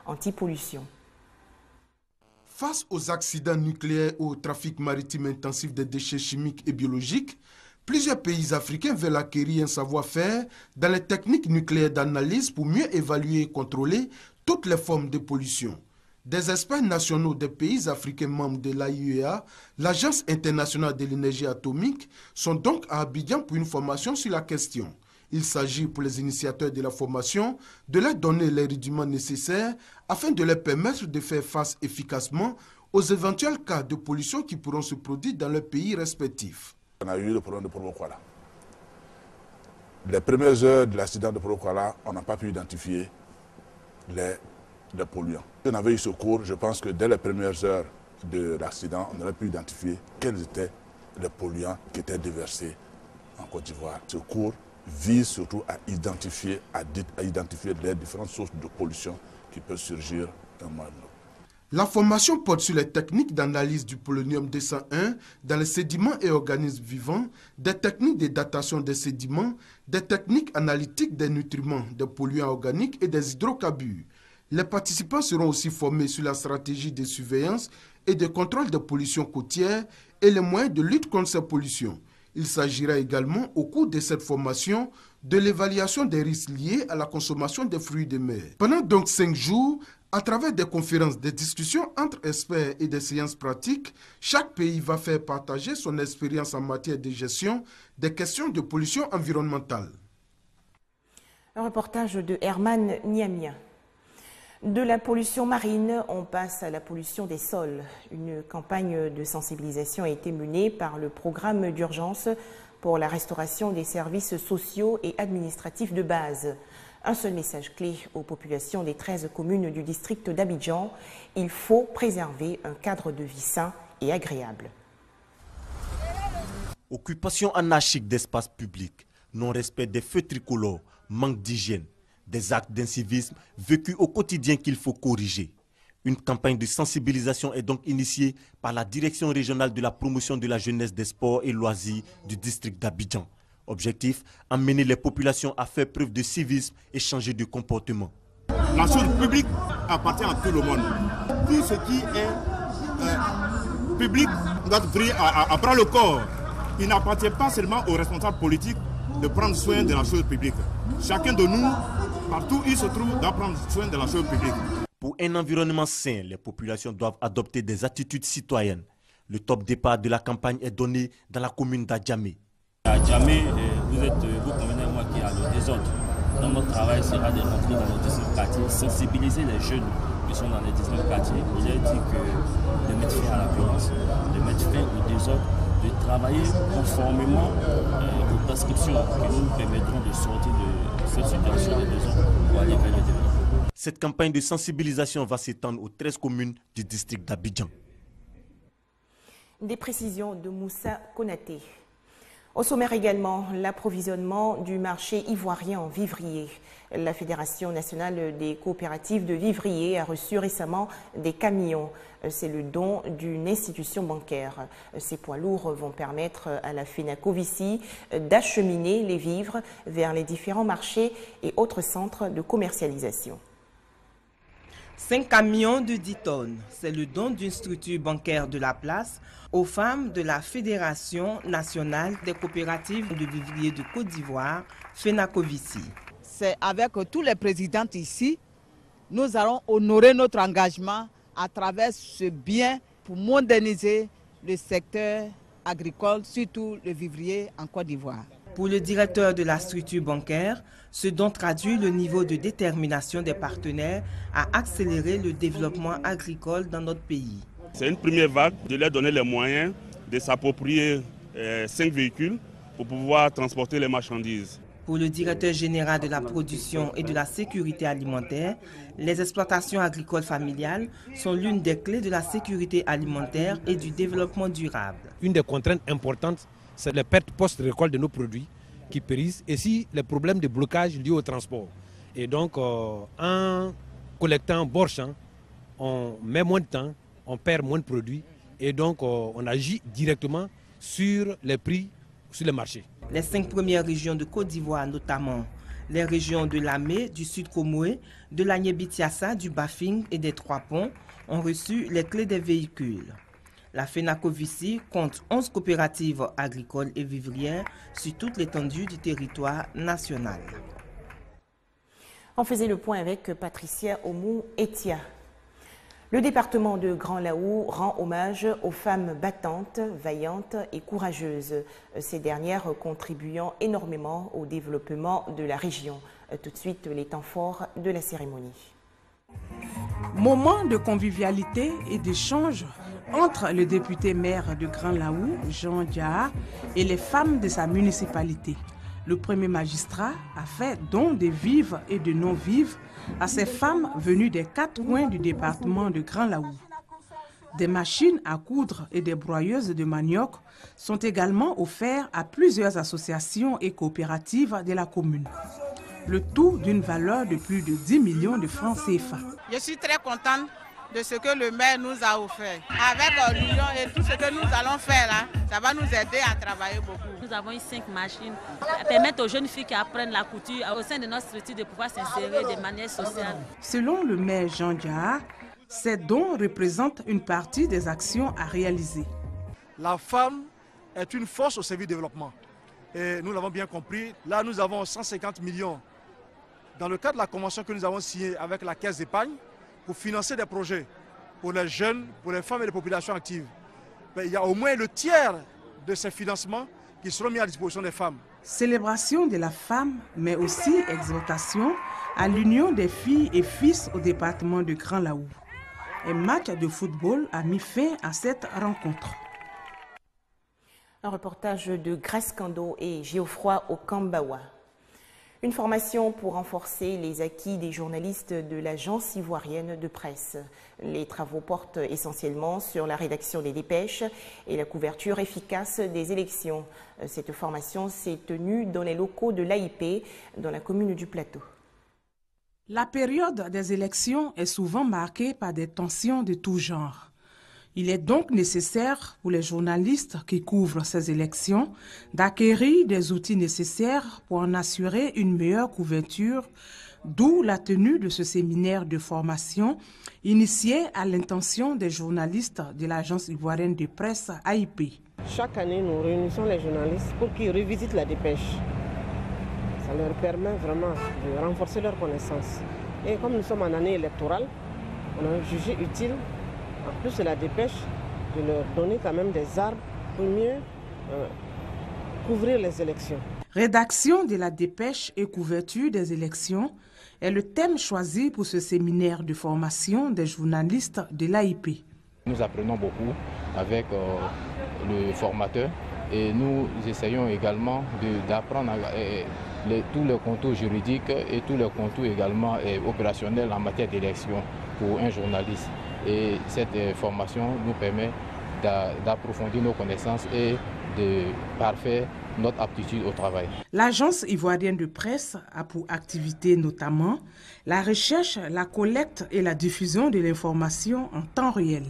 anti-pollution. Face aux accidents nucléaires ou au trafic maritime intensif des déchets chimiques et biologiques, plusieurs pays africains veulent acquérir un savoir-faire dans les techniques nucléaires d'analyse pour mieux évaluer et contrôler toutes les formes de pollution. Des experts nationaux des pays africains membres de l'AIEA, l'Agence internationale de l'énergie atomique, sont donc à Abidjan pour une formation sur la question. Il s'agit pour les initiateurs de la formation de leur donner les rudiments nécessaires afin de leur permettre de faire face efficacement aux éventuels cas de pollution qui pourront se produire dans leurs pays respectifs. On a eu le problème de Promokwala. Les premières heures de l'accident de Promokwala, on n'a pas pu identifier les polluants. Si on avait eu ce cours, je pense que dès les premières heures de l'accident, on aurait pu identifier quels étaient les polluants qui étaient déversés en Côte d'Ivoire. Ce cours vise surtout à identifier les différentes sources de pollution qui peuvent surgir dans le monde. La formation porte sur les techniques d'analyse du polonium-201 dans les sédiments et organismes vivants, des techniques de datation des sédiments, des techniques analytiques des nutriments, des polluants organiques et des hydrocarbures. Les participants seront aussi formés sur la stratégie de surveillance et de contrôle des pollutions côtières et les moyens de lutte contre ces pollutions. Il s'agira également, au cours de cette formation, de l'évaluation des risques liés à la consommation des fruits de mer. Pendant donc 5 jours, à travers des conférences, des discussions entre experts et des séances pratiques, chaque pays va faire partager son expérience en matière de gestion des questions de pollution environnementale. Un reportage de Herman Niamia. De la pollution marine, on passe à la pollution des sols. Une campagne de sensibilisation a été menée par le programme d'urgence pour la restauration des services sociaux et administratifs de base. Un seul message clé aux populations des 13 communes du district d'Abidjan: il faut préserver un cadre de vie sain et agréable. Occupation anarchique d'espaces publics, non-respect des feux tricolores, manque d'hygiène, des actes d'incivisme vécus au quotidien qu'il faut corriger. Une campagne de sensibilisation est donc initiée par la Direction régionale de la promotion de la jeunesse, des sports et loisirs du district d'Abidjan. Objectif: amener les populations à faire preuve de civisme et changer de comportement. La chose publique appartient à tout le monde. Tout ce qui est public doit briller à bras le corps. Il n'appartient pas seulement aux responsables politiques de prendre soin de la chose publique. Chacun de nous, partout où il se trouve, doit prendre soin de la chose publique. Pour un environnement sain, les populations doivent adopter des attitudes citoyennes. Le top départ de la campagne est donné dans la commune d'Adjamé. À Djamé, vous convenez moi qui a le désordre. Donc notre travail sera de rentrer dans les 19 quartiers, sensibiliser les jeunes qui sont dans les 19 quartiers. Il est dit que de mettre fin à la violence, de mettre fin au désordre, de travailler conformément aux prescriptions qui nous permettront de sortir de cette situation de désordre pour aller vers le développement. Cette campagne de sensibilisation va s'étendre aux 13 communes du district d'Abidjan. Des précisions de Moussa Konaté. Au sommaire également, l'approvisionnement du marché ivoirien en vivrier. La Fédération nationale des coopératives de vivriers a reçu récemment des camions. C'est le don d'une institution bancaire. Ces poids lourds vont permettre à la FENACOVICI d'acheminer les vivres vers les différents marchés et autres centres de commercialisation. 5 camions de 10 tonnes, c'est le don d'une structure bancaire de la place aux femmes de la Fédération nationale des coopératives de vivriers de Côte d'Ivoire, FENACOVICI. C'est avec tous les présidents ici, nous allons honorer notre engagement à travers ce bien pour moderniser le secteur agricole, surtout le vivrier en Côte d'Ivoire. Pour le directeur de la structure bancaire, ce don traduit le niveau de détermination des partenaires à accélérer le développement agricole dans notre pays. C'est une première vague de leur donner les moyens de s'approprier 5 véhicules pour pouvoir transporter les marchandises. Pour le directeur général de la production et de la sécurité alimentaire, les exploitations agricoles familiales sont l'une des clés de la sécurité alimentaire et du développement durable. Une des contraintes importantes, c'est les pertes post-récolte de nos produits qui périssent et si les problèmes de blocage liés au transport. Et donc, en collectant bord champ, on met moins de temps, on perd moins de produits et donc on agit directement sur les prix sur le marché. Les 5 premières régions de Côte d'Ivoire, notamment Les régions de Lamé, du Sud Komoé, de la Niébitiassa, du Bafing et des Trois-Ponts ont reçu les clés des véhicules. La FENACOVICI compte 11 coopératives agricoles et vivrières sur toute l'étendue du territoire national. On faisait le point avec Patricia Omou-Etia. Le département de Grand Laou rend hommage aux femmes battantes, vaillantes et courageuses, ces dernières contribuant énormément au développement de la région. Tout de suite, les temps forts de la cérémonie. Moment de convivialité et d'échange entre le député maire de Grand Laou, Jean Dia, et les femmes de sa municipalité. Le premier magistrat a fait don de vives et de non-vives à ces femmes venues des 4 coins du département de Grand Laou. Des machines à coudre et des broyeuses de manioc sont également offerts à plusieurs associations et coopératives de la commune. Le tout d'une valeur de plus de 10 millions de francs CFA. Je suis très contente de ce que le maire nous a offert. Avec l'union et tout ce que nous allons faire là, ça va nous aider à travailler beaucoup. Nous avons eu 5 machines qui permettent aux jeunes filles qui apprennent la couture au sein de notre structure de pouvoir s'insérer de manière sociale. Selon le maire Jean Dia, ces dons représentent une partie des actions à réaliser. La femme est une force au service du développement. Et nous l'avons bien compris. Là, nous avons 150 millions dans le cadre de la convention que nous avons signée avec la Caisse d'épargne pour financer des projets pour les jeunes, pour les femmes et les populations actives. Mais il y a au moins le tiers de ces financements qui seront mis à disposition des femmes. Célébration de la femme, mais aussi exhortation à l'union des filles et fils au département de Grand Laou. Un match de football a mis fin à cette rencontre. Un reportage de Grace Kando et Geoffroy Okambawa. Une formation pour renforcer les acquis des journalistes de l'Agence ivoirienne de presse. Les travaux portent essentiellement sur la rédaction des dépêches et la couverture efficace des élections. Cette formation s'est tenue dans les locaux de l'AIP, dans la commune du Plateau. La période des élections est souvent marquée par des tensions de tout genre. Il est donc nécessaire pour les journalistes qui couvrent ces élections d'acquérir des outils nécessaires pour en assurer une meilleure couverture, d'où la tenue de ce séminaire de formation initié à l'intention des journalistes de l'Agence ivoirienne de presse AIP. Chaque année, nous réunissons les journalistes pour qu'ils revisitent la dépêche. Ça leur permet vraiment de renforcer leurs connaissances. Et comme nous sommes en année électorale, on a jugé utile, en plus de la dépêche, de leur donner quand même des armes pour mieux couvrir les élections. Rédaction de la dépêche et couverture des élections est le thème choisi pour ce séminaire de formation des journalistes de l'AIP. Nous apprenons beaucoup avec le formateur et nous essayons également d'apprendre tous les contours juridiques et tous les contours également opérationnels en matière d'élection pour un journaliste. Et cette formation nous permet d'approfondir nos connaissances et de parfaire notre aptitude au travail. L'Agence ivoirienne de presse a pour activité notamment la recherche, la collecte et la diffusion de l'information en temps réel.